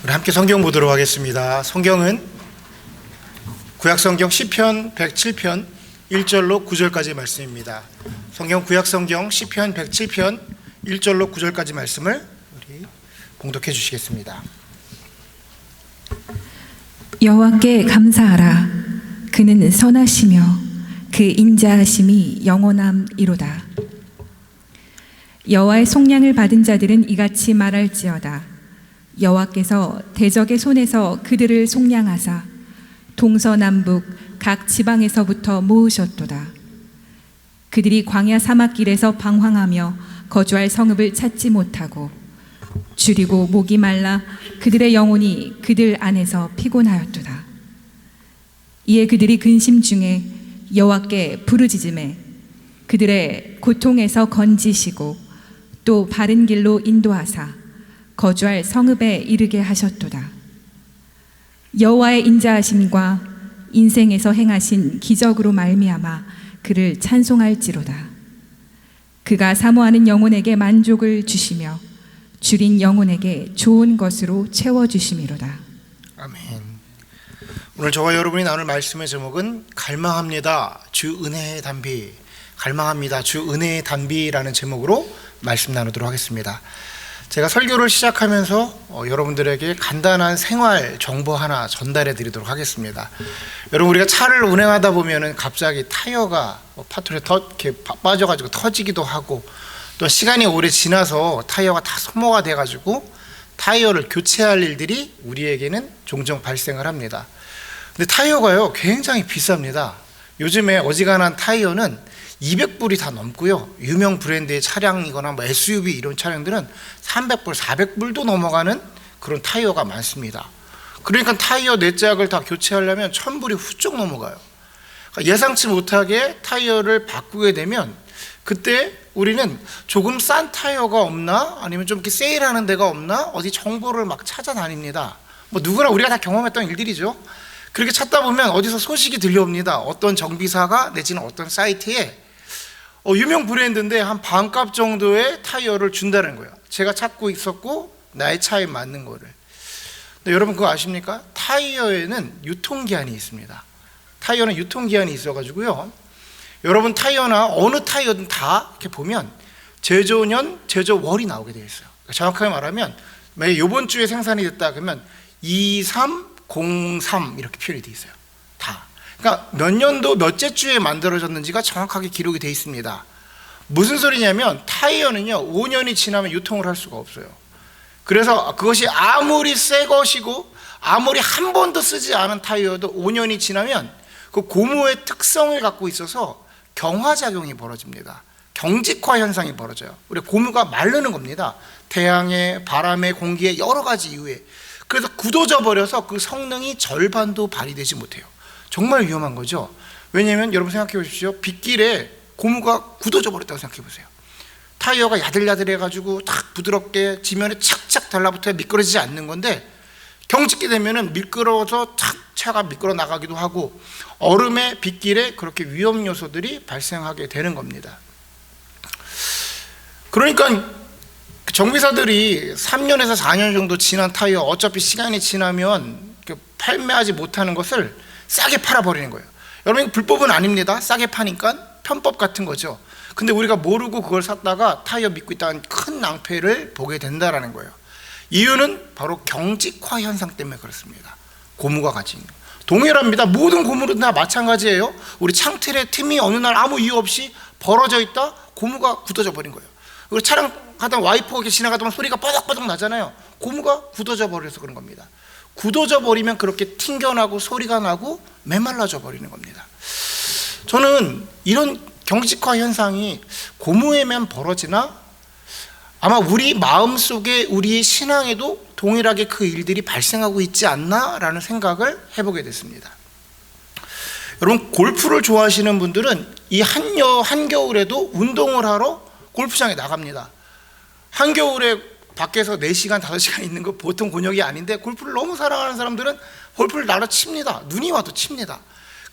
우리 함께 성경 보도록 하겠습니다. 성경은 구약성경 시편 107편 1절로 9절까지 말씀입니다. 성경 구약성경 시편 107편 1절로 9절까지 말씀을 우리 봉독해 주시겠습니다. 여호와께 감사하라. 그는 선하시며 그 인자하심이 영원함이로다. 여호와의 속량을 받은 자들은 이같이 말할지어다. 여호와께서 대적의 손에서 그들을 속량하사 동서남북 각 지방에서부터 모으셨도다. 그들이 광야 사막길에서 방황하며 거주할 성읍을 찾지 못하고 줄이고 목이 말라 그들의 영혼이 그들 안에서 피곤하였도다. 이에 그들이 근심 중에 여호와께 부르짖음에 그들의 고통에서 건지시고 또 바른 길로 인도하사 거주할 성읍에 이르게 하셨도다. 여호와의 인자하심과 인생에서 행하신 기적으로 말미암아 그를 찬송할지로다. 그가 사모하는 영혼에게 만족을 주시며 줄인 영혼에게 좋은 것으로 채워주심이로다. 아멘. 오늘 저와 여러분이 나눌 말씀의 제목은 갈망합니다 주 은혜의 단비, 갈망합니다 주 은혜의 단비라는 제목으로 말씀 나누도록 하겠습니다. 제가 설교를 시작하면서 여러분들에게 간단한 생활 정보 하나 전달해 드리도록 하겠습니다. 여러분, 우리가 차를 운행하다 보면은 갑자기 타이어가 파토에 이렇게 빠져가지고 터지기도 하고, 또 시간이 오래 지나서 타이어가 다 소모가 돼가지고 타이어를 교체할 일들이 우리에게는 종종 발생을 합니다. 근데 타이어가요 굉장히 비쌉니다. 요즘에 어지간한 타이어는 200불이 다 넘고요, 유명 브랜드의 차량이거나 뭐 SUV 이런 차량들은 300불, 400불도 넘어가는 그런 타이어가 많습니다. 그러니까 타이어 네 짝을 다 교체하려면 1000불이 훌쩍 넘어가요. 그러니까 예상치 못하게 타이어를 바꾸게 되면 그때 우리는 조금 싼 타이어가 없나, 아니면 좀 이렇게 세일하는 데가 없나, 어디 정보를 막 찾아다닙니다. 뭐 누구나 우리가 다 경험했던 일들이죠. 그렇게 찾다 보면 어디서 소식이 들려옵니다. 어떤 정비사가 내지는 어떤 사이트에 유명 브랜드인데 한 반값 정도의 타이어를 준다는 거예요. 제가 찾고 있었고 나의 차에 맞는 거를. 근데 여러분 그거 아십니까? 타이어에는 유통기한이 있습니다. 타이어는 유통기한이 있어가지고요, 여러분 타이어나 어느 타이어든 다 이렇게 보면 제조년, 제조월이 나오게 되어 있어요. 정확하게 말하면 이번 주에 생산이 됐다 그러면 2303 이렇게 표현이 되어 있어요. 다. 그러니까 몇 년도 몇째 주에 만들어졌는지가 정확하게 기록이 되어 있습니다. 무슨 소리냐면 타이어는요 5년이 지나면 유통을 할 수가 없어요. 그래서 그것이 아무리 새 것이고 아무리 한 번도 쓰지 않은 타이어도 5년이 지나면 그 고무의 특성을 갖고 있어서 경화작용이 벌어집니다. 경직화 현상이 벌어져요. 우리 고무가 마르는 겁니다. 태양에, 바람에, 공기에 여러 가지 이유에. 그래서 굳어져 버려서 그 성능이 절반도 발휘되지 못해요. 정말 위험한 거죠. 왜냐하면 여러분 생각해 보십시오. 빗길에 고무가 굳어져 버렸다고 생각해 보세요. 타이어가 야들야들해가지고 딱 부드럽게 지면에 착착 달라붙어야 미끄러지지 않는 건데, 경직게 되면은 미끄러워서 착 차가 미끄러 나가기도 하고, 얼음의 빗길에 그렇게 위험 요소들이 발생하게 되는 겁니다. 그러니까 정비사들이 3년에서 4년 정도 지난 타이어, 어차피 시간이 지나면 판매하지 못하는 것을 싸게 팔아버리는 거예요. 여러분, 불법은 아닙니다. 싸게 파니까 편법 같은 거죠. 근데 우리가 모르고 그걸 샀다가 타이어 믿고 있다는 큰 낭패를 보게 된다는 거예요. 이유는 바로 경직화 현상 때문에 그렇습니다. 고무가 가진 동일합니다. 모든 고무는 다 마찬가지예요. 우리 창틀에 틈이 어느 날 아무 이유 없이 벌어져 있다, 고무가 굳어져 버린 거예요. 그리고 차량 하다 와이퍼 이렇게 지나가다 보면 소리가 뻐덕뻐덕 나잖아요. 고무가 굳어져 버려서 그런 겁니다. 굳어져 버리면 그렇게 튕겨나고 소리가 나고 메말라져 버리는 겁니다. 저는 이런 경직화 현상이 고무에만 벌어지나 아마 우리 마음속에, 우리의 신앙에도 동일하게 그 일들이 발생하고 있지 않나라는 생각을 해보게 됐습니다. 여러분, 골프를 좋아하시는 분들은 이 한겨울에도 운동을 하러 골프장에 나갑니다. 한겨울에 밖에서 4시간, 5시간 있는 거 보통 곤욕이 아닌데, 골프를 너무 사랑하는 사람들은 골프를 나라 칩니다. 눈이 와도 칩니다.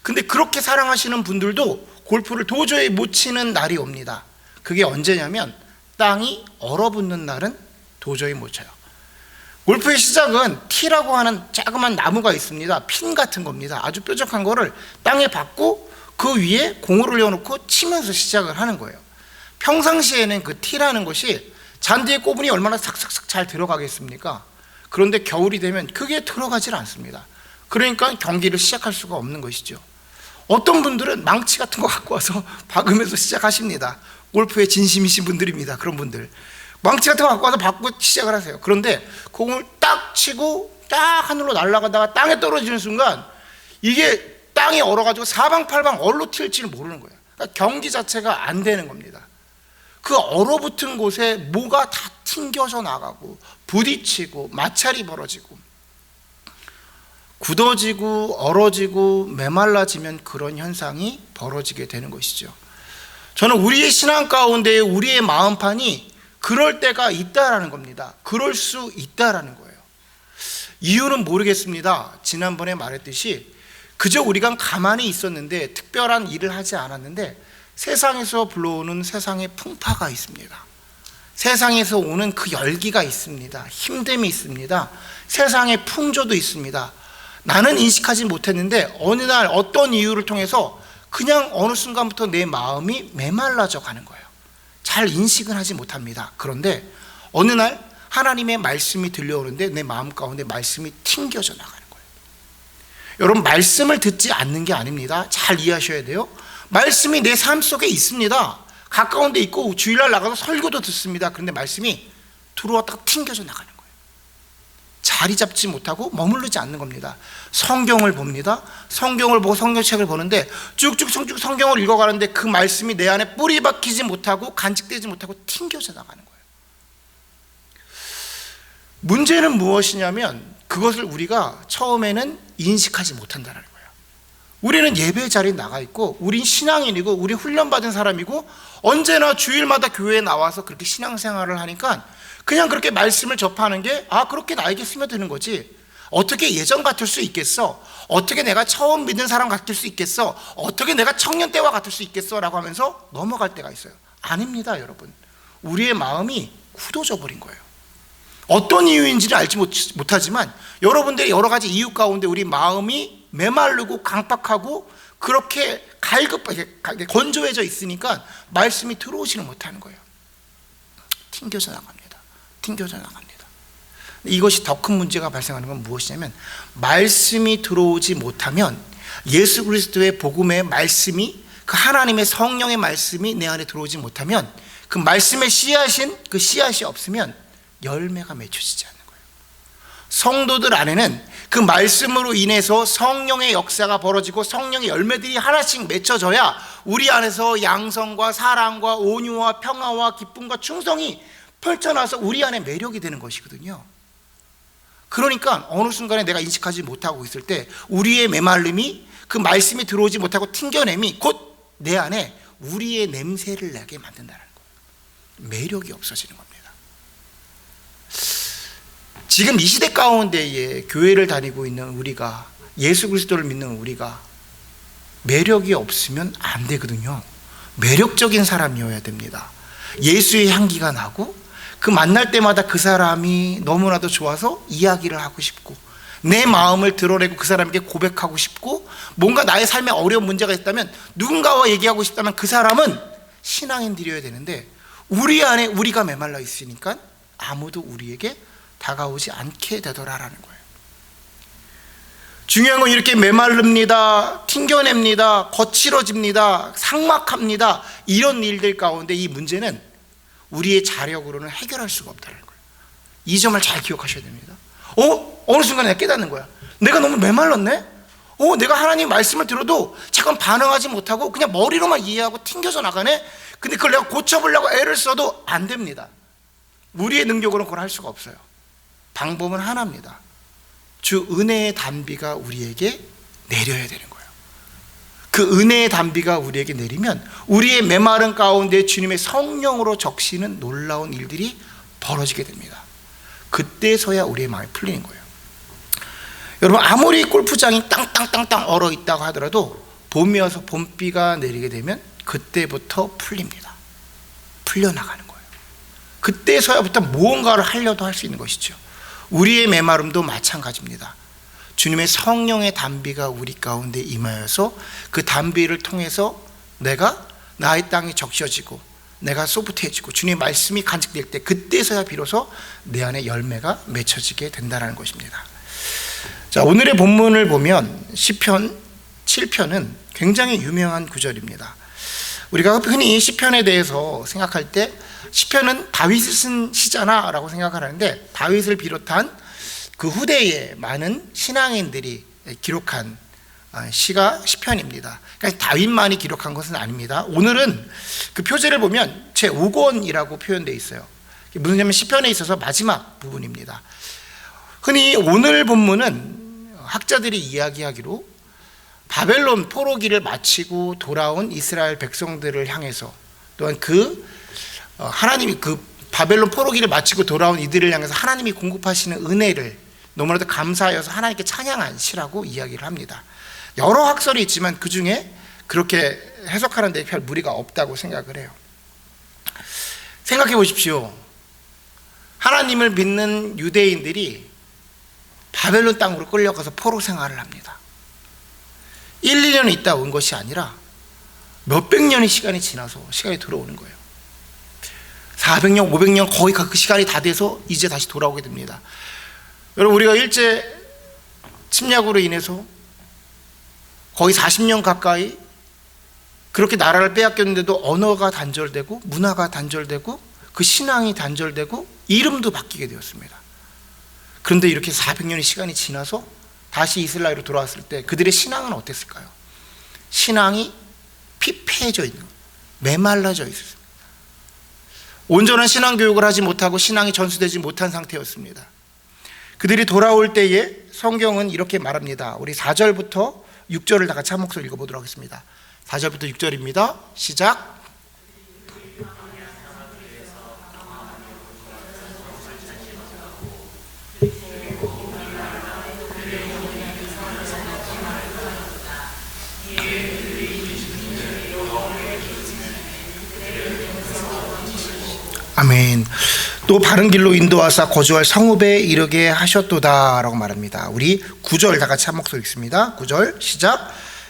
근데 그렇게 사랑하시는 분들도 골프를 도저히 못 치는 날이 옵니다. 그게 언제냐면 땅이 얼어붙는 날은 도저히 못 쳐요. 골프의 시작은 티라고 하는 자그마한 나무가 있습니다. 핀 같은 겁니다. 아주 뾰족한 거를 땅에 박고 그 위에 공을 올려놓고 치면서 시작을 하는 거예요. 평상시에는 그 티라는 것이 잔디에 꼽으니 얼마나 삭삭삭 잘 들어가겠습니까? 그런데 겨울이 되면 그게 들어가질 않습니다. 그러니까 경기를 시작할 수가 없는 것이죠. 어떤 분들은 망치 같은 거 갖고 와서 박으면서 시작하십니다. 골프에 진심이신 분들입니다. 그런 분들 망치 같은 거 갖고 와서 박고 시작을 하세요. 그런데 공을 딱 치고 딱 하늘로 날아가다가 땅에 떨어지는 순간 이게 땅이 얼어가지고 사방팔방 얼로 튈지를 모르는 거예요. 그러니까 경기 자체가 안 되는 겁니다. 그 얼어붙은 곳에 뭐가 다 튕겨져 나가고 부딪히고 마찰이 벌어지고 굳어지고 얼어지고 메말라지면 그런 현상이 벌어지게 되는 것이죠. 저는 우리의 신앙 가운데 우리의 마음판이 그럴 때가 있다라는 겁니다. 그럴 수 있다라는 거예요. 이유는 모르겠습니다. 지난번에 말했듯이 그저 우리가 가만히 있었는데 특별한 일을 하지 않았는데 세상에서 불러오는 세상의 풍파가 있습니다. 세상에서 오는 그 열기가 있습니다. 힘듦이 있습니다. 세상의 풍조도 있습니다. 나는 인식하지 못했는데 어느 날 어떤 이유를 통해서 그냥 어느 순간부터 내 마음이 메말라져 가는 거예요. 잘 인식은 하지 못합니다. 그런데 어느 날 하나님의 말씀이 들려오는데 내 마음 가운데 말씀이 튕겨져 나가는 거예요. 여러분, 말씀을 듣지 않는 게 아닙니다. 잘 이해하셔야 돼요. 말씀이 내 삶 속에 있습니다. 가까운 데 있고 주일날 나가서 설교도 듣습니다. 그런데 말씀이 들어왔다가 튕겨져 나가는 거예요. 자리 잡지 못하고 머무르지 않는 겁니다. 성경을 봅니다. 성경을 보고 성경책을 보는데 쭉쭉 성경을 읽어가는데 그 말씀이 내 안에 뿌리 박히지 못하고 간직되지 못하고 튕겨져 나가는 거예요. 문제는 무엇이냐면 그것을 우리가 처음에는 인식하지 못한다는 거예요. 우리는 예배 자리에 나가 있고 우린 신앙인이고 우린 훈련받은 사람이고 언제나 주일마다 교회에 나와서 그렇게 신앙생활을 하니까 그냥 그렇게 말씀을 접하는 게 그렇게 나에게 스며드는 거지, 어떻게 예전 같을 수 있겠어, 어떻게 내가 처음 믿은 사람 같을 수 있겠어, 어떻게 내가 청년 때와 같을 수 있겠어 라고 하면서 넘어갈 때가 있어요. 아닙니다. 여러분, 우리의 마음이 굳어져 버린 거예요. 어떤 이유인지를 알지 못하지만 여러분들의 여러 가지 이유 가운데 우리 마음이 메마르고 강팍하고 그렇게 갈급하게 건조해져 있으니까 말씀이 들어오지는 못하는 거예요. 튕겨져 나갑니다. 이것이 더 큰 문제가 발생하는 건 무엇이냐면 말씀이 들어오지 못하면 예수 그리스도의 복음의 말씀이, 그 하나님의 성령의 말씀이 내 안에 들어오지 못하면 그 말씀의 씨앗인 그 씨앗이 없으면 열매가 맺혀지지 않는 거예요. 성도들 안에는 그 말씀으로 인해서 성령의 역사가 벌어지고 성령의 열매들이 하나씩 맺혀져야 우리 안에서 양성과 사랑과 온유와 평화와 기쁨과 충성이 펼쳐나서 우리 안에 매력이 되는 것이거든요. 그러니까 어느 순간에 내가 인식하지 못하고 있을 때 우리의 메말름이, 그 말씀이 들어오지 못하고 튕겨냄이 곧 내 안에 우리의 냄새를 나게 만든다는 거예요. 매력이 없어지는 겁니다. 지금 이 시대 가운데에 교회를 다니고 있는 우리가, 예수 그리스도를 믿는 우리가 매력이 없으면 안 되거든요. 매력적인 사람이어야 됩니다. 예수의 향기가 나고 그 만날 때마다 그 사람이 너무나도 좋아서 이야기를 하고 싶고 내 마음을 드러내고 그 사람에게 고백하고 싶고 뭔가 나의 삶에 어려운 문제가 있다면 누군가와 얘기하고 싶다면 그 사람은 신앙인들이어야 되는데 우리 안에 우리가 메말라 있으니까 아무도 우리에게 다가오지 않게 되더라라는 거예요. 중요한 건 이렇게 메말릅니다, 튕겨냅니다, 거칠어집니다, 삭막합니다, 이런 일들 가운데 이 문제는 우리의 자력으로는 해결할 수가 없다는 거예요. 이 점을 잘 기억하셔야 됩니다. 어느 순간에 내가 깨닫는 거야. 내가 너무 메말랐네? 내가 하나님 말씀을 들어도 잠깐 반응하지 못하고 그냥 머리로만 이해하고 튕겨져 나가네? 근데 그걸 내가 고쳐보려고 애를 써도 안 됩니다. 우리의 능력으로는 그걸 할 수가 없어요. 방법은 하나입니다. 주 은혜의 단비가 우리에게 내려야 되는 거예요. 그 은혜의 단비가 우리에게 내리면 우리의 메마른 가운데 주님의 성령으로 적시는 놀라운 일들이 벌어지게 됩니다. 그때서야 우리의 마음이 풀리는 거예요. 여러분, 아무리 골프장이 땅땅땅땅 얼어 있다고 하더라도 봄이 와서 봄비가 내리게 되면 그때부터 풀립니다. 풀려나가는 거예요. 그때서야부터 무언가를 하려도 할 수 있는 것이죠. 우리의 메마름도 마찬가지입니다. 주님의 성령의 단비가 우리 가운데 임하여서 그 단비를 통해서 내가 나의 땅이 적셔지고 내가 소프트해지고 주님의 말씀이 간직될 때, 그때서야 비로소 내 안에 열매가 맺혀지게 된다는 것입니다. 자, 오늘의 본문을 보면 시편 7편은 굉장히 유명한 구절입니다. 우리가 흔히 시편에 대해서 생각할 때 시편은 다윗이 쓴 시잖아 라고 생각을 하는데, 다윗을 비롯한 그 후대에 많은 신앙인들이 기록한 시가 시편입니다. 그러니까 다윗만이 기록한 것은 아닙니다. 오늘은 그 표제를 보면 제5권이라고 표현되어 있어요. 무슨 냐면 시편에 있어서 마지막 부분입니다. 흔히 오늘 본문은 학자들이 이야기하기로 바벨론 포로기를 마치고 돌아온 이스라엘 백성들을 향해서, 또한 하나님이 그 바벨론 포로기를 마치고 돌아온 이들을 향해서 하나님이 공급하시는 은혜를 너무나도 감사하여서 하나님께 찬양한 시라고 이야기를 합니다. 여러 학설이 있지만 그 중에 그렇게 해석하는 데 별 무리가 없다고 생각을 해요. 생각해 보십시오. 하나님을 믿는 유대인들이 바벨론 땅으로 끌려가서 포로 생활을 합니다. 1, 2년 있다 온 것이 아니라 몇백 년의 시간이 지나서 시간이 돌아오는 거예요. 400년, 500년 거의 그 시간이 다 돼서 이제 다시 돌아오게 됩니다. 여러분, 우리가 일제 침략으로 인해서 거의 40년 가까이 그렇게 나라를 빼앗겼는데도 언어가 단절되고 문화가 단절되고 그 신앙이 단절되고 이름도 바뀌게 되었습니다. 그런데 이렇게 400년의 시간이 지나서 다시 이스라엘로 돌아왔을 때 그들의 신앙은 어땠을까요? 신앙이 피폐해져 있는, 메말라져 있었습니다. 온전한 신앙 교육을 하지 못하고 신앙이 전수되지 못한 상태였습니다. 그들이 돌아올 때에 성경은 이렇게 말합니다. 우리 4절부터 6절을 다 같이 한 목소리 읽어보도록 하겠습니다. 4절부터 6절입니다. 시작. 아멘. 또 바른 길로 인도하사 거주할 성읍에 이르게 하셨도다 라고 말합니다. 우리 9절 다 같이 한 목소리 읽습니다. 9절 시작.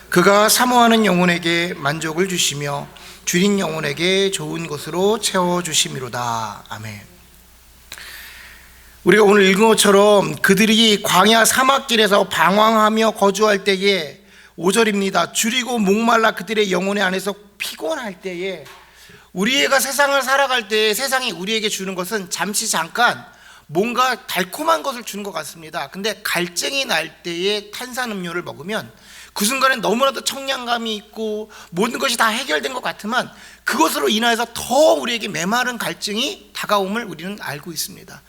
그가 사모하는 영혼에게 만족을 주시며 줄인 영혼에게 좋은 것으로 채워주심이로다. 아멘. 우리가 오늘 읽은 것처럼 그들이 광야 사막길에서 방황하며 거주할 때에 5절입니다. 줄이고 목말라 그들의 영혼의 안에서 피곤할 때에, 우리가 세상을 살아갈 때 세상이 우리에게 주는 것은 잠시 잠깐 뭔가 달콤한 것을 주는 것 같습니다. 근데 갈증이 날 때에 탄산음료를 먹으면 그 순간에 너무나도 청량감이 있고 모든 것이 다 해결된 것 같지만 그것으로 인하여서 더 우리에게 메마른 갈증이 다가옴을 우리는 알고 있습니다.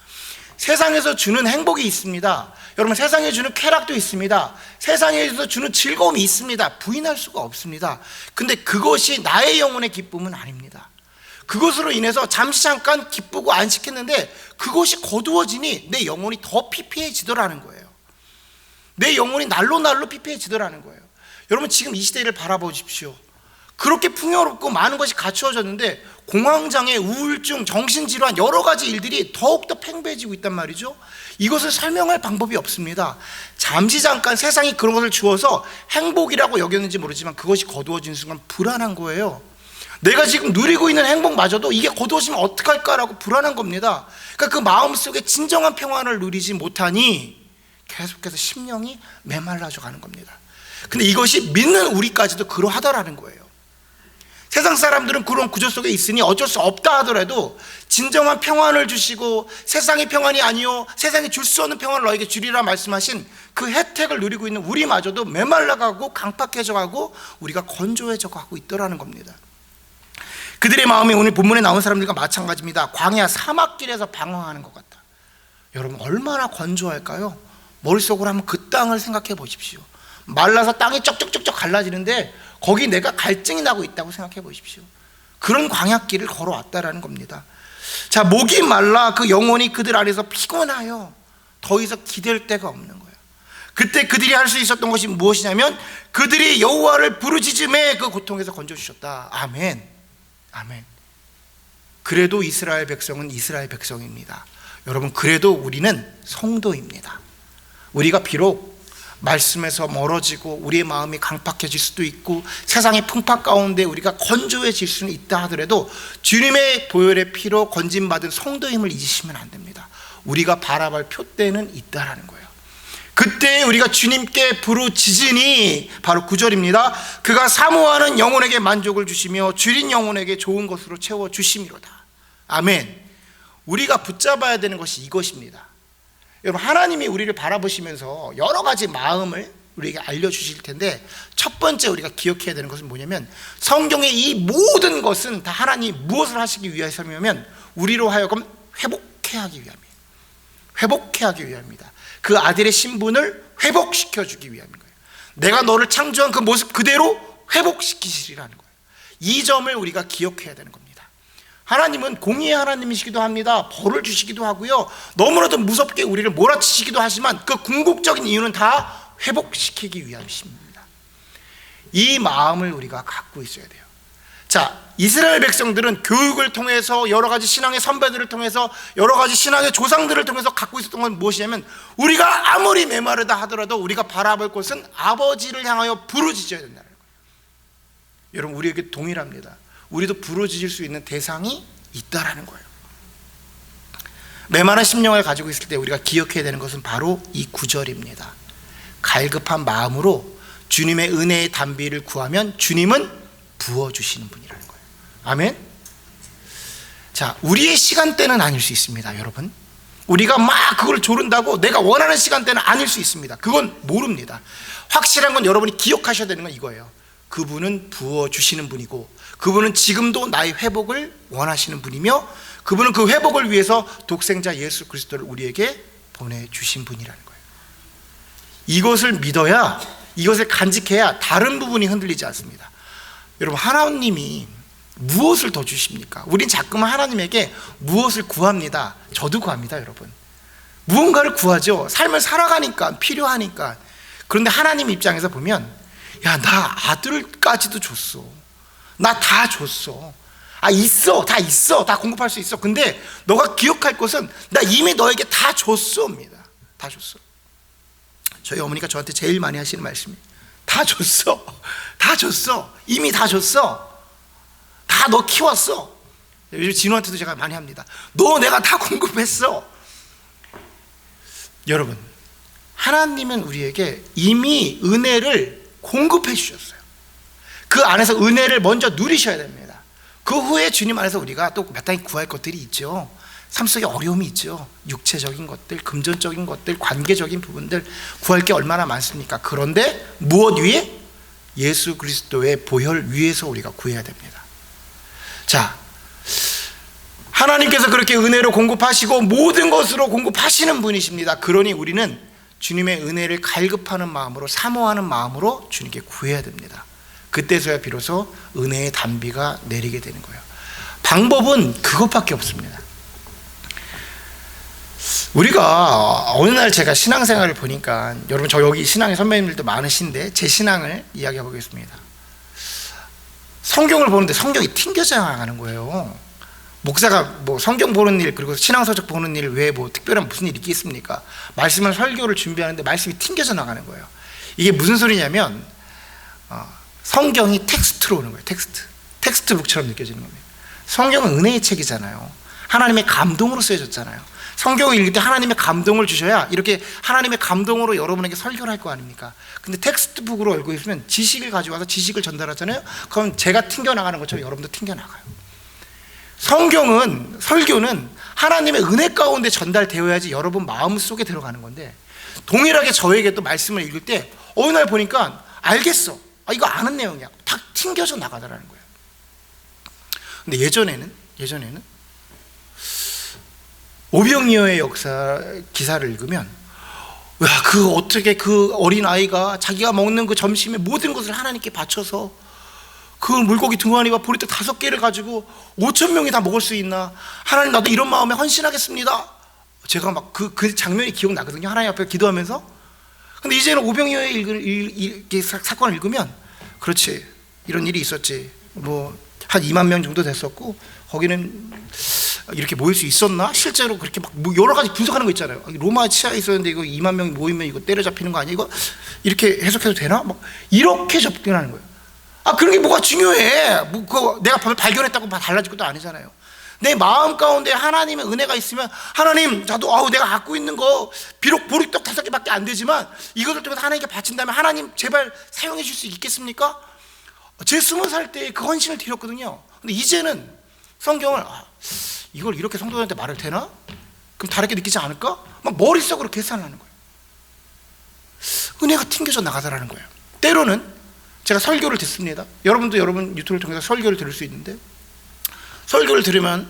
세상에서 주는 행복이 있습니다. 여러분, 세상에 주는 쾌락도 있습니다. 세상에서 주는 즐거움이 있습니다. 부인할 수가 없습니다. 근데 그것이 나의 영혼의 기쁨은 아닙니다. 그것으로 인해서 잠시 잠깐 기쁘고 안식했는데 그것이 거두어지니 내 영혼이 더 피폐해지더라는 거예요. 내 영혼이 날로 날로 피폐해지더라는 거예요. 여러분, 지금 이 시대를 바라보십시오. 그렇게 풍요롭고 많은 것이 갖추어졌는데 공황장애, 우울증, 정신질환 여러 가지 일들이 더욱더 팽배해지고 있단 말이죠. 이것을 설명할 방법이 없습니다. 잠시 잠깐 세상이 그런 것을 주어서 행복이라고 여겼는지 모르지만 그것이 거두어지는 순간 불안한 거예요. 내가 지금 누리고 있는 행복마저도 이게 거두어지면 어떡할까라고 불안한 겁니다. 그러니까 그 마음속에 진정한 평안을 누리지 못하니 계속해서 심령이 메말라져 가는 겁니다. 근데 이것이 믿는 우리까지도 그러하더라는 거예요. 세상 사람들은 그런 구조 속에 있으니 어쩔 수 없다 하더라도 진정한 평안을 주시고 세상의 평안이 아니요 세상이 줄 수 없는 평안을 너에게 주리라 말씀하신 그 혜택을 누리고 있는 우리마저도 메말라가고 강팍해져가고 우리가 건조해져가고 있더라는 겁니다. 그들의 마음이 오늘 본문에 나온 사람들과 마찬가지입니다. 광야 사막길에서 방황하는 것 같다. 여러분, 얼마나 건조할까요? 머릿속으로 한번 그 땅을 생각해 보십시오. 말라서 땅이 쩍쩍쩍쩍 갈라지는데 거기 내가 갈증이 나고 있다고 생각해 보십시오. 그런 광야길을 걸어왔다라는 겁니다. 자, 목이 말라 그 영혼이 그들 안에서 피곤하여 더 이상 기댈 데가 없는 거예요. 그때 그들이 할 수 있었던 것이 무엇이냐면 그들이 여호와를 부르짖음에 그 고통에서 건져주셨다. 아멘. 아멘. 그래도 이스라엘 백성은 이스라엘 백성입니다. 여러분, 그래도 우리는 성도입니다. 우리가 비록 말씀에서 멀어지고 우리의 마음이 강팍해질 수도 있고 세상의 풍파 가운데 우리가 건조해질 수는 있다 하더라도 주님의 보혈의 피로 건진받은 성도의 힘을 잊으시면 안 됩니다. 우리가 바라볼 표대는 있다라는 거예요. 그때 우리가 주님께 부르짖으니, 바로 9절입니다. 그가 사모하는 영혼에게 만족을 주시며 줄인 영혼에게 좋은 것으로 채워주심이로다. 아멘. 우리가 붙잡아야 되는 것이 이것입니다. 여러분, 하나님이 우리를 바라보시면서 여러 가지 마음을 우리에게 알려주실 텐데, 첫 번째 우리가 기억해야 되는 것은 뭐냐면, 성경의 이 모든 것은 다 하나님이 무엇을 하시기 위해서냐면 우리로 하여금 회복해 하기 위함이에요. 회복해 하기 위함입니다. 그 아들의 신분을 회복시켜주기 위함인 거예요. 내가 너를 창조한 그 모습 그대로 회복시키시리라는 거예요. 이 점을 우리가 기억해야 되는 겁니다. 하나님은 공의의 하나님이시기도 합니다. 벌을 주시기도 하고요, 너무나도 무섭게 우리를 몰아치시기도 하지만 그 궁극적인 이유는 다 회복시키기 위함이십니다. 이 마음을 우리가 갖고 있어야 돼요. 자, 이스라엘 백성들은 교육을 통해서, 여러 가지 신앙의 선배들을 통해서, 여러 가지 신앙의 조상들을 통해서 갖고 있었던 건 무엇이냐면, 우리가 아무리 메마르다 하더라도 우리가 바라볼 것은 아버지를 향하여 부르짖어야 된다는 거예요. 여러분, 우리에게 동일합니다. 우리도 부르짖을 수 있는 대상이 있다라는 거예요. 메마른 심령을 가지고 있을 때 우리가 기억해야 되는 것은 바로 이 9절입니다. 갈급한 마음으로 주님의 은혜의 단비를 구하면 주님은 부어주시는 분이라는 거예요. 아멘. 자, 우리의 시간대는 아닐 수 있습니다. 여러분, 우리가 막 그걸 조른다고 내가 원하는 시간대는 아닐 수 있습니다. 그건 모릅니다. 확실한 건 여러분이 기억하셔야 되는 건 이거예요. 그분은 부어주시는 분이고, 그분은 지금도 나의 회복을 원하시는 분이며, 그분은 그 회복을 위해서 독생자 예수 그리스도를 우리에게 보내주신 분이라는 거예요. 이것을 믿어야, 이것을 간직해야 다른 부분이 흔들리지 않습니다. 여러분, 하나님이 무엇을 더 주십니까? 우린 자꾸만 하나님에게 무엇을 구합니다. 저도 구합니다. 여러분, 무언가를 구하죠. 삶을 살아가니까, 필요하니까. 그런데 하나님 입장에서 보면, 야, 나 아들까지도 줬어. 나 다 줬어. 있어. 다 있어. 다 공급할 수 있어. 근데 너가 기억할 것은 나 이미 너에게 다 줬어입니다. 다 줬어. 저희 어머니가 저한테 제일 많이 하시는 말씀이, 다 줬어. 다 줬어. 이미 다 줬어. 다 너 키웠어. 요즘 진우한테도 제가 많이 합니다. 너 내가 다 공급했어. 여러분, 하나님은 우리에게 이미 은혜를 공급해 주셨어요. 그 안에서 은혜를 먼저 누리셔야 됩니다. 그 후에 주님 안에서 우리가 또 마땅히 구할 것들이 있죠. 삶 속에 어려움이 있죠. 육체적인 것들, 금전적인 것들, 관계적인 부분들, 구할 게 얼마나 많습니까? 그런데 무엇 위에? 예수 그리스도의 보혈 위에서 우리가 구해야 됩니다. 자, 하나님께서 그렇게 은혜로 공급하시고 모든 것으로 공급하시는 분이십니다. 그러니 우리는 주님의 은혜를 갈급하는 마음으로, 사모하는 마음으로 주님께 구해야 됩니다. 그때서야 비로소 은혜의 단비가 내리게 되는 거예요. 방법은 그것밖에 없습니다. 우리가 어느 날 제가 신앙생활을 보니까, 여러분, 저 여기 신앙의 선배님들도 많으신데 제 신앙을 이야기해 보겠습니다. 성경을 보는데 성경이 튕겨져 나가는 거예요. 목사가 뭐 성경 보는 일, 그리고 신앙서적 보는 일 외에 뭐 특별한 무슨 일이 있겠습니까? 말씀을, 설교를 준비하는데 말씀이 튕겨져 나가는 거예요. 이게 무슨 소리냐면, 성경이 텍스트로 오는 거예요. 텍스트북처럼 느껴지는 겁니다. 성경은 은혜의 책이잖아요. 하나님의 감동으로 쓰여졌잖아요. 성경을 읽을 때 하나님의 감동을 주셔야 이렇게 하나님의 감동으로 여러분에게 설교를 할 거 아닙니까? 근데 텍스트북으로 읽고 있으면 지식을 가져와서 지식을 전달하잖아요. 그럼 제가 튕겨나가는 것처럼 여러분도 튕겨나가요. 성경은, 설교는 하나님의 은혜 가운데 전달되어야지 여러분 마음속에 들어가는 건데, 동일하게 저에게 또 말씀을 읽을 때 어느 날 보니까 알겠어. 이거 아는 내용이야. 다 튕겨져 나가더라는 거예요. 근데 예전에는 오병이어의 역사 기사를 읽으면, 야, 어떻게 그 어린아이가 자기가 먹는 그 점심에 모든 것을 하나님께 바쳐서 그 물고기 2마리와 보리떡 5개를 가지고 5,000명이 다 먹을 수 있나? 하나님, 나도 이런 마음에 헌신하겠습니다. 제가 막 그 장면이 기억나거든요. 하나님 앞에 기도하면서. 근데 이제는 오병이어의 사건을 읽으면, 그렇지, 이런 일이 있었지. 뭐 한 2만 명 정도 됐었고, 거기는 이렇게 모일 수 있었나? 실제로 그렇게 막 여러 가지 분석하는 거 있잖아요. 로마 치하에 있었는데 이거 2만 명이 모이면 이거 때려잡히는 거 아니야? 이거 이렇게 해석해도 되나? 막 이렇게 접근하는 거예요. 그런 게 뭐가 중요해? 뭐 그거 내가 발견했다고 달라질 것도 아니잖아요. 내 마음 가운데 하나님의 은혜가 있으면, 하나님, 나도 내가 갖고 있는 거 비록 보리떡 5개밖에 안 되지만 이것을 통해서 하나님께 바친다면 하나님 제발 사용해 줄 수 있겠습니까? 제 20살 때 그 헌신을 드렸거든요. 근데 이제는 성경을 이걸 이렇게 성도들한테 말해도 되나? 그럼 다르게 느끼지 않을까? 막 머릿속으로 계산하는 거예요. 은혜가 튕겨져 나가더라는 거예요. 때로는 제가 설교를 듣습니다. 여러분도 여러분 유튜브를 통해서 설교를 들을 수 있는데, 설교를 들으면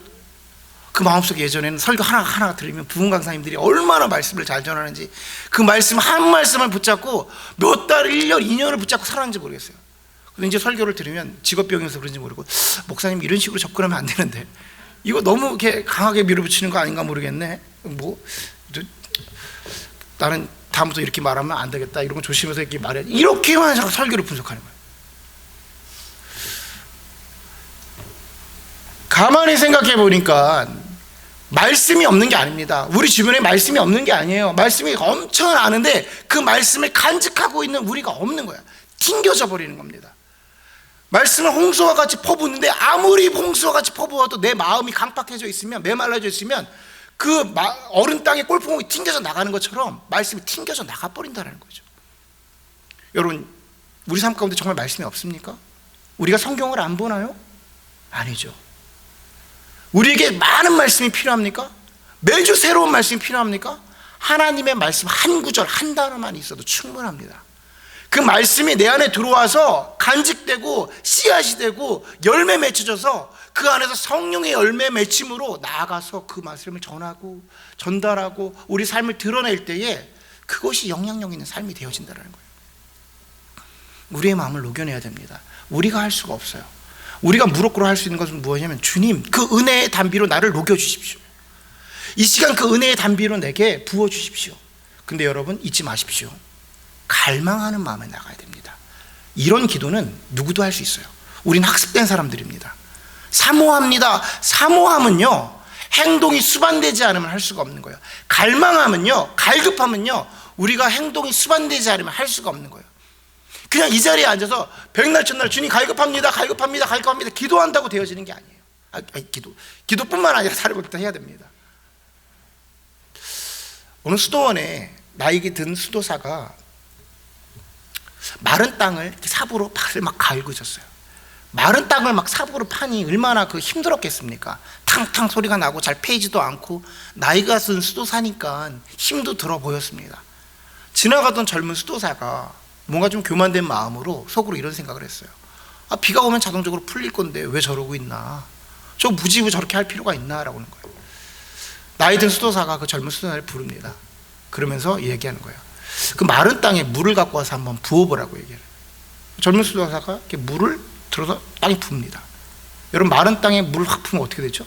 그 마음속에 예전에는 설교 하나 들으면 부흥 강사님들이 얼마나 말씀을 잘 전하는지, 그 말씀 한 말씀을 붙잡고 몇 달, 1년, 2년을 붙잡고 살았는지 모르겠어요. 근데 이제 설교를 들으면 직업병이어서 그런지 모르고, 목사님 이런 식으로 접근하면 안 되는데 이거 너무 이렇게 강하게 밀어붙이는 거 아닌가 모르겠네. 나는 다음부터 이렇게 말하면 안 되겠다, 이런 거 조심해서 이렇게 말해, 이렇게만 설교를 분석하는 거예요. 가만히 생각해 보니까 말씀이 없는 게 아닙니다. 우리 주변에 말씀이 없는 게 아니에요. 말씀이 엄청 많은데 그 말씀을 간직하고 있는 우리가 없는 거야. 튕겨져 버리는 겁니다. 말씀을 홍수와 같이 퍼붓는데 아무리 홍수와 같이 퍼부어도 내 마음이 강팍해져 있으면, 메말라져 있으면 그 어른 땅에 꼴풍이 튕겨져 나가는 것처럼 말씀이 튕겨져 나가버린다는 거죠. 여러분, 우리 삶 가운데 정말 말씀이 없습니까? 우리가 성경을 안 보나요? 아니죠. 우리에게 많은 말씀이 필요합니까? 매주 새로운 말씀이 필요합니까? 하나님의 말씀 한 구절, 한 단어만 있어도 충분합니다. 그 말씀이 내 안에 들어와서 간직되고 씨앗이 되고 열매 맺혀져서 그 안에서 성령의 열매 맺힘으로 나아가서 그 말씀을 전하고 전달하고 우리 삶을 드러낼 때에 그것이 영향력 있는 삶이 되어진다는 거예요. 우리의 마음을 녹여내야 됩니다. 우리가 할 수가 없어요. 우리가 무릎 꿇어 할 수 있는 것은 무엇이냐면, 주님, 그 은혜의 단비로 나를 녹여주십시오. 이 시간 그 은혜의 단비로 내게 부어주십시오. 근데 여러분, 잊지 마십시오. 갈망하는 마음에 나가야 됩니다. 이런 기도는 누구도 할 수 있어요. 우린 학습된 사람들입니다. 사모합니다. 사모함은요, 행동이 수반되지 않으면 할 수가 없는 거예요. 갈망하면요, 갈급하면요, 우리가 행동이 수반되지 않으면 할 수가 없는 거예요. 그냥 이 자리에 앉아서 백날 첫날 주님 갈급합니다, 갈급합니다, 갈급합니다 기도한다고 되어지는 게 아니에요. 기도뿐만 아니라 다른 것도 해야 됩니다. 어느 수도원에 나이기 든 수도사가 마른 땅을 이렇게 삽으로 밭을 막 갈구셨어요. 마른 땅을 막 삽으로 파니 얼마나 힘들었겠습니까? 탕탕 소리가 나고 잘 패이지도 않고 나이가 든 수도사니까 힘도 들어 보였습니다. 지나가던 젊은 수도사가 뭔가 좀 교만된 마음으로 속으로 이런 생각을 했어요. 비가 오면 자동적으로 풀릴 건데 왜 저러고 있나? 저 무지고 저렇게 할 필요가 있나? 라고 하는 거예요. 나이 든 수도사가 그 젊은 수도사를 부릅니다. 그러면서 얘기하는 거예요. 그 마른 땅에 물을 갖고 와서 한번 부어보라고 얘기해요. 젊은 수도사가 이렇게 물을 들어서 땅에 붓습니다. 여러분, 마른 땅에 물을 확 부으면 어떻게 되죠?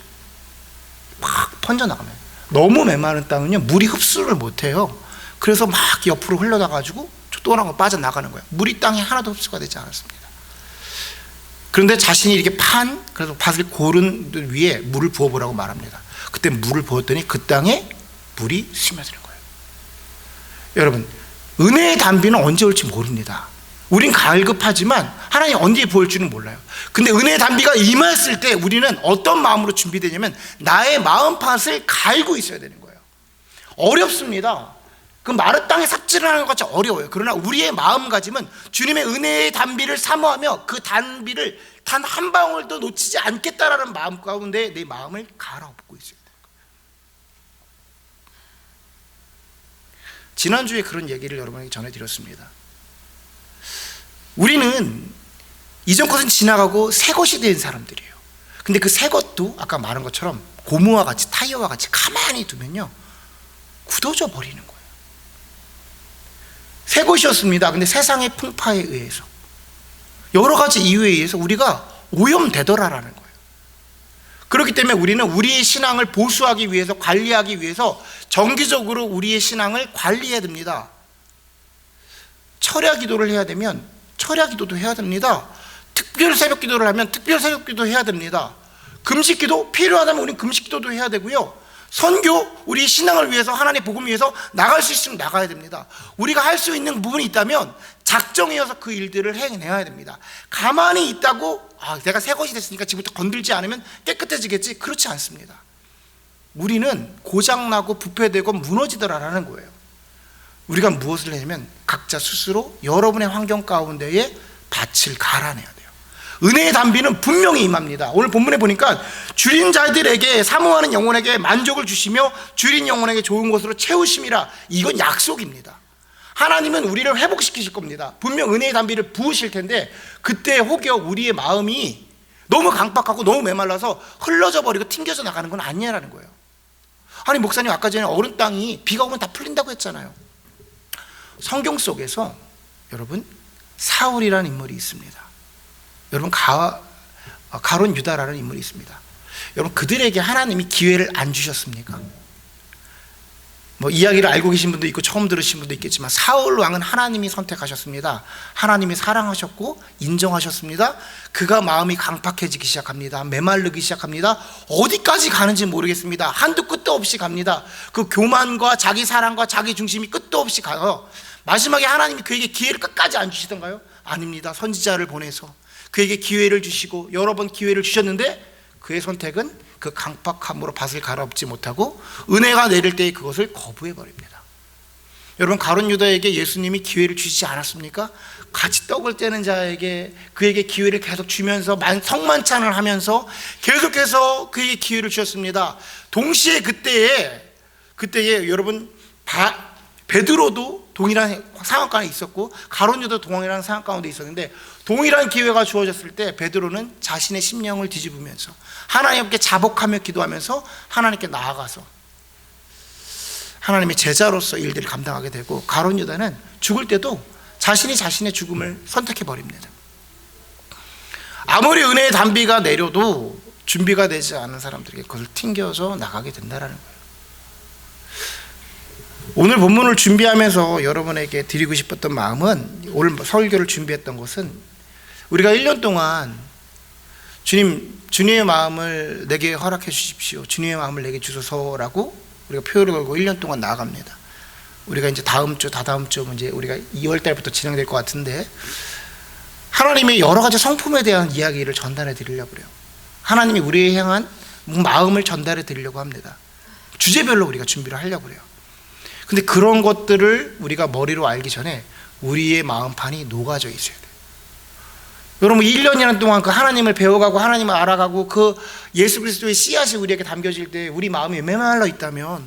막 번져나가면. 너무 메마른 땅은요, 물이 흡수를 못해요. 그래서 막 옆으로 흘러나가지고 또나가 빠져나가는 거예요. 물이 땅에 하나도 흡수가 되지 않았습니다. 그런데 자신이 이렇게 그래서 밭을 고른 위에 물을 부어보라고 말합니다. 그때 물을 부었더니 그 땅에 물이 스며드는 거예요. 여러분, 은혜의 단비는 언제 올지 모릅니다. 우린 갈급하지만 하나님 언제 부을지는 몰라요. 근데 은혜의 단비가 임했을 때 우리는 어떤 마음으로 준비되냐면, 나의 마음밭을 갈고 있어야 되는 거예요. 어렵습니다. 그 마른 땅에 삽질을 하는 것 같이 어려워요. 그러나 우리의 마음가짐은 주님의 은혜의 단비를 사모하며 그 단비를 단 한 방울도 놓치지 않겠다라는 마음 가운데 내 마음을 갈아엎고 있어야 돼요. 지난주에 그런 얘기를 여러분에게 전해드렸습니다. 우리는 이전 것은 지나가고 새 것이 된 사람들이에요. 근데 그 새 것도 아까 말한 것처럼 고무와 같이, 타이어와 같이 가만히 두면요, 굳어져 버리는 거예요. 새 것이었습니다. 근데 세상의 풍파에 의해서, 여러 가지 이유에 의해서 우리가 오염되더라라는 거예요. 그렇기 때문에 우리는 우리의 신앙을 보수하기 위해서, 관리하기 위해서 정기적으로 우리의 신앙을 관리해야 됩니다. 철야 기도를 해야 되면 철야 기도도 해야 됩니다. 특별 새벽 기도를 하면 특별 새벽 기도 해야 됩니다. 금식기도 필요하다면 우리는 금식기도도 해야 되고요. 선교, 우리 신앙을 위해서, 하나님의 복음을 위해서 나갈 수 있으면 나가야 됩니다. 우리가 할 수 있는 부분이 있다면 작정이어서 그 일들을 해내야 됩니다. 가만히 있다고 내가 새 것이 됐으니까 지금부터 건들지 않으면 깨끗해지겠지, 그렇지 않습니다. 우리는 고장나고 부패되고 무너지더라라는 거예요. 우리가 무엇을 하냐면 각자 스스로 여러분의 환경 가운데에 밭을 갈아내야 돼요. 은혜의 단비는 분명히 임합니다. 오늘 본문에 보니까 줄인 자들에게, 사모하는 영혼에게 만족을 주시며 줄인 영혼에게 좋은 것으로 채우심이라. 이건 약속입니다. 하나님은 우리를 회복시키실 겁니다. 분명 은혜의 단비를 부으실 텐데 그때 혹여 우리의 마음이 너무 강박하고 너무 메말라서 흘러져 버리고 튕겨져 나가는 건 아니라는 거예요. 아니 목사님, 아까 전에 어른 땅이 비가 오면 다 풀린다고 했잖아요. 성경 속에서 여러분 사울이라는 인물이 있습니다. 여러분 가론 유다라는 인물이 있습니다. 여러분 그들에게 하나님이 기회를 안 주셨습니까? 뭐 이야기를 알고 계신 분도 있고 처음 들으신 분도 있겠지만 사울 왕은 하나님이 선택하셨습니다. 하나님이 사랑하셨고 인정하셨습니다. 그가 마음이 강팍해지기 시작합니다. 메마르기 시작합니다. 어디까지 가는지 모르겠습니다. 한도 끝도 없이 갑니다. 그 교만과 자기 사랑과 자기 중심이 끝도 없이 가요. 마지막에 하나님이 그에게 기회를 끝까지 안 주시던가요? 아닙니다. 선지자를 보내서 그에게 기회를 주시고 여러 번 기회를 주셨는데 그의 선택은 그 강팍함으로 밭을 갈아엎지 못하고 은혜가 내릴 때에 그것을 거부해 버립니다. 여러분 가론 유다에게 예수님이 기회를 주시지 않았습니까? 같이 떡을 떼는 자에게 그에게 기회를 계속 주면서 성만찬을 하면서 계속해서 그에게 기회를 주셨습니다. 동시에 그때에 여러분 베드로도 동일한 상황 가운데 있었고 가론 유다도 동일한 상황 가운데 있었는데 동일한 기회가 주어졌을 때 베드로는 자신의 심령을 뒤집으면서 하나님께 자복하며 기도하면서 하나님께 나아가서 하나님의 제자로서 일들을 감당하게 되고 가론 유다는 죽을 때도 자신이 자신의 죽음을 선택해 버립니다. 아무리 은혜의 단비가 내려도 준비가 되지 않은 사람들에게 그것을 튕겨서 나가게 된다는 거예요. 오늘 본문을 준비하면서 여러분에게 드리고 싶었던 마음은, 오늘 설교를 준비했던 것은 우리가 1년 동안 주님의 마음을 내게 허락해 주십시오, 주님의 마음을 내게 주소서라고 우리가 표를 걸고 1년 동안 나아갑니다. 우리가 이제 다다음 주 이제 우리가 2월 달부터 진행될 것 같은데 하나님의 여러 가지 성품에 대한 이야기를 전달해 드리려고 그래요. 하나님이 우리에 향한 마음을 전달해 드리려고 합니다. 주제별로 우리가 준비를 하려고 그래요. 근데 그런 것들을 우리가 머리로 알기 전에 우리의 마음판이 녹아져 있어야 돼요. 여러분 1년이라는 동안 그 하나님을 배워가고 하나님을 알아가고 그 예수 그리스도의 씨앗이 우리에게 담겨질 때 우리 마음이 메말라 있다면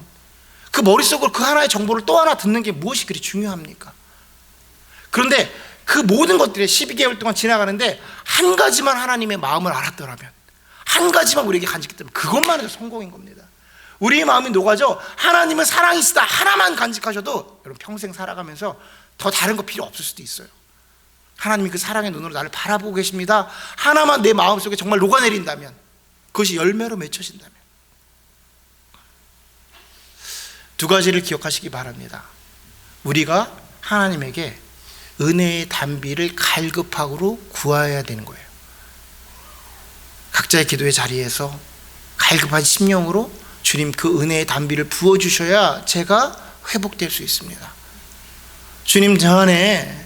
그 머릿속으로 그 하나의 정보를 또 하나 듣는 게 무엇이 그리 중요합니까? 그런데 그 모든 것들이 12개월 동안 지나가는데 한 가지만 하나님의 마음을 알았더라면, 한 가지만 우리에게 간직했다면 그것만 해도 성공인 겁니다. 우리의 마음이 녹아져 하나님은 사랑이시다 하나만 간직하셔도 여러분 평생 살아가면서 더 다른 거 필요 없을 수도 있어요. 하나님이 그 사랑의 눈으로 나를 바라보고 계십니다 하나만 내 마음속에 정말 녹아내린다면, 그것이 열매로 맺혀진다면, 두 가지를 기억하시기 바랍니다. 우리가 하나님에게 은혜의 단비를 갈급하고 구해야 되는 거예요. 각자의 기도의 자리에서 갈급한 심령으로 주님 그 은혜의 단비를 부어주셔야 제가 회복될 수 있습니다. 주님, 저 안에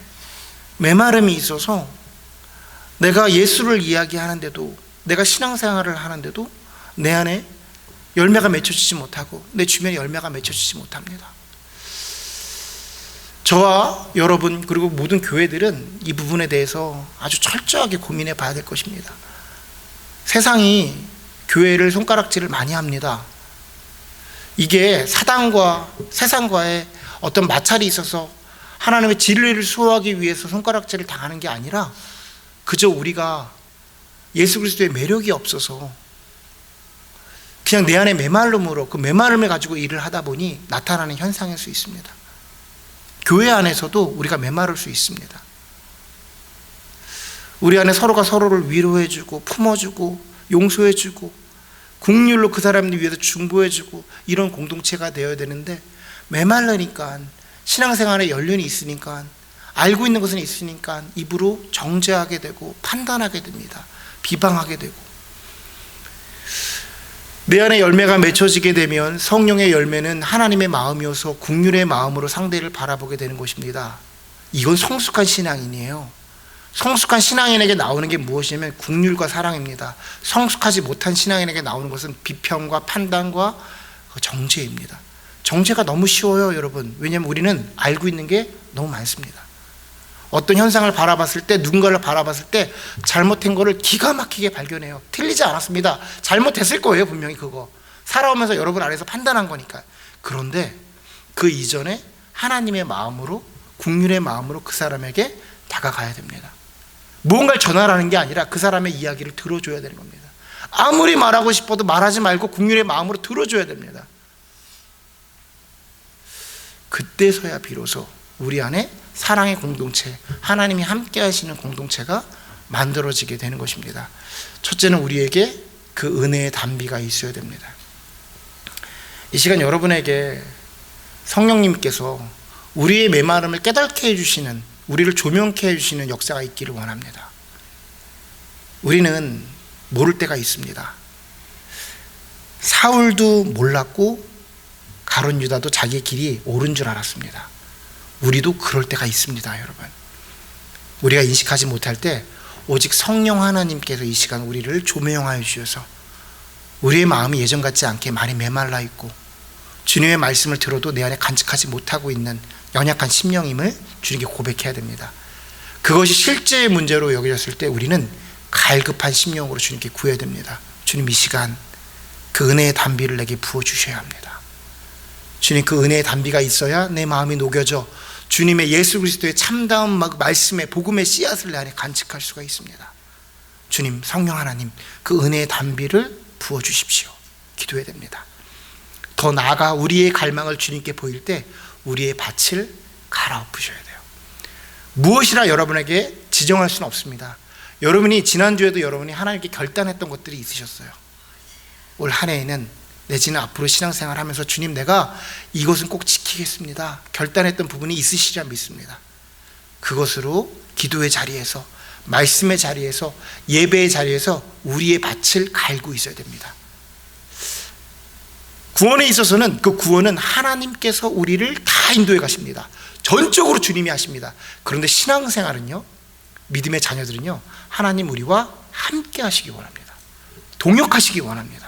메마름이 있어서 내가 예수를 이야기하는데도, 내가 신앙생활을 하는데도 내 안에 열매가 맺혀지지 못하고 내 주변에 열매가 맺혀지지 못합니다. 저와 여러분 그리고 모든 교회들은 이 부분에 대해서 아주 철저하게 고민해 봐야 될 것입니다. 세상이 교회를 손가락질을 많이 합니다. 이게 사단과 세상과의 어떤 마찰이 있어서 하나님의 진리를 수호하기 위해서 손가락질을 당하는 게 아니라 그저 우리가 예수 그리스도의 매력이 없어서 그냥 내 안에 메마름으로 그 메마름을 가지고 일을 하다 보니 나타나는 현상일 수 있습니다. 교회 안에서도 우리가 메마를 수 있습니다. 우리 안에 서로가 서로를 위로해주고 품어주고 용서해주고 긍휼로 그 사람들 위해서 중보해주고 이런 공동체가 되어야 되는데 메말르니까, 신앙생활에 연륜이 있으니까, 알고 있는 것은 있으니까 입으로 정죄하게 되고 판단하게 됩니다. 비방하게 되고. 내 안에 열매가 맺혀지게 되면 성령의 열매는 하나님의 마음이어서 긍휼의 마음으로 상대를 바라보게 되는 것입니다. 이건 성숙한 신앙인이에요. 성숙한 신앙인에게 나오는 게 무엇이냐면 긍휼과 사랑입니다. 성숙하지 못한 신앙인에게 나오는 것은 비평과 판단과 정죄입니다. 정죄가 너무 쉬워요, 여러분. 왜냐하면 우리는 알고 있는 게 너무 많습니다. 어떤 현상을 바라봤을 때, 누군가를 바라봤을 때 잘못된 거를 기가 막히게 발견해요. 틀리지 않았습니다. 잘못했을 거예요, 분명히. 그거 살아오면서 여러분 안에서 판단한 거니까. 그런데 그 이전에 하나님의 마음으로, 긍휼의 마음으로 그 사람에게 다가가야 됩니다. 무언가를 전하라는 게 아니라 그 사람의 이야기를 들어줘야 되는 겁니다. 아무리 말하고 싶어도 말하지 말고 긍휼의 마음으로 들어줘야 됩니다. 그때서야 비로소 우리 안에 사랑의 공동체, 하나님이 함께 하시는 공동체가 만들어지게 되는 것입니다. 첫째는 우리에게 그 은혜의 단비가 있어야 됩니다. 이 시간 여러분에게 성령님께서 우리의 메마름을 깨닫게 해주시는, 우리를 조명케 해주시는 역사가 있기를 원합니다. 우리는 모를 때가 있습니다. 사울도 몰랐고 가룟 유다도 자기의 길이 옳은 줄 알았습니다. 우리도 그럴 때가 있습니다, 여러분. 우리가 인식하지 못할 때 오직 성령 하나님께서 이 시간 우리를 조명하여 주셔서 우리의 마음이 예전 같지 않게 많이 메말라 있고 주님의 말씀을 들어도 내 안에 간직하지 못하고 있는 연약한 심령임을 주님께 고백해야 됩니다. 그것이 실제의 문제로 여겨졌을 때 우리는 갈급한 심령으로 주님께 구해야 됩니다. 주님, 이 시간 그 은혜의 단비를 내게 부어주셔야 합니다. 주님, 그 은혜의 단비가 있어야 내 마음이 녹여져 주님의 예수 그리스도의 참다운 말씀의 복음의 씨앗을 내 안에 간직할 수가 있습니다. 주님, 성령 하나님, 그 은혜의 단비를 부어주십시오. 기도해야 됩니다. 더 나아가 우리의 갈망을 주님께 보일 때 우리의 밭을 갈아엎으셔야 돼요. 무엇이라 여러분에게 지정할 수는 없습니다. 여러분이 지난주에도 여러분이 하나님께 결단했던 것들이 있으셨어요. 올 한 해에는 내지는 앞으로 신앙생활 하면서 주님, 내가 이것은 꼭 지키겠습니다. 결단했던 부분이 있으시리라 믿습니다. 그것으로 기도의 자리에서, 말씀의 자리에서, 예배의 자리에서 우리의 밭을 갈고 있어야 됩니다. 구원에 있어서는 그 구원은 하나님께서 우리를 다 인도해 가십니다. 전적으로 주님이 하십니다. 그런데 신앙생활은요, 믿음의 자녀들은요, 하나님 우리와 함께 하시기 원합니다. 동역하시기 원합니다.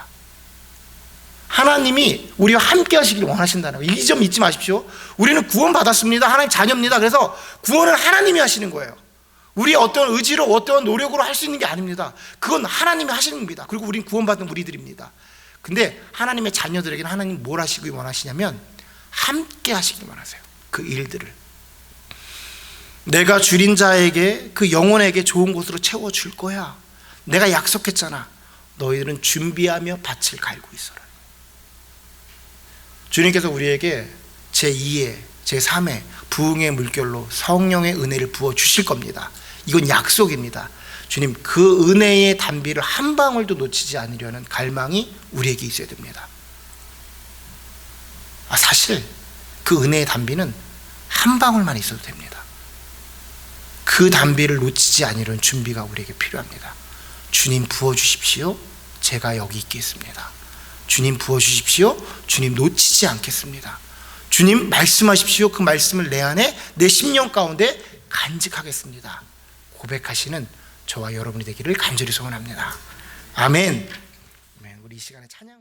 하나님이 우리와 함께 하시기를 원하신다는 거예요. 이 점 잊지 마십시오. 우리는 구원 받았습니다. 하나님 자녀입니다. 그래서 구원은 하나님이 하시는 거예요. 우리의 어떤 의지로, 어떤 노력으로 할 수 있는 게 아닙니다. 그건 하나님이 하시는 겁니다. 그리고 우리는 구원받은 우리들입니다. 근데 하나님의 자녀들에게는 하나님 뭘 하시기 원하시냐면 함께 하시기 원하세요. 그 일들을 내가 줄인 자에게, 그 영혼에게 좋은 곳으로 채워줄 거야. 내가 약속했잖아. 너희들은 준비하며 밭을 갈고 있어라. 주님께서 우리에게 제2의, 제3의 부흥의 물결로 성령의 은혜를 부어주실 겁니다. 이건 약속입니다. 주님, 그 은혜의 단비를 한 방울도 놓치지 않으려는 갈망이 우리에게 있어야 됩니다. 사실 그 은혜의 단비는 한 방울만 있어도 됩니다. 그 단비를 놓치지 않으려는 준비가 우리에게 필요합니다. 주님, 부어주십시오. 제가 여기 있겠습니다. 주님, 부어주십시오. 주님, 놓치지 않겠습니다. 주님, 말씀하십시오. 그 말씀을 내 안에, 내 심령 가운데 간직하겠습니다. 고백하시는 저와 여러분이 되기를 간절히 소원합니다. 아멘. 우리 이 시간에 찬양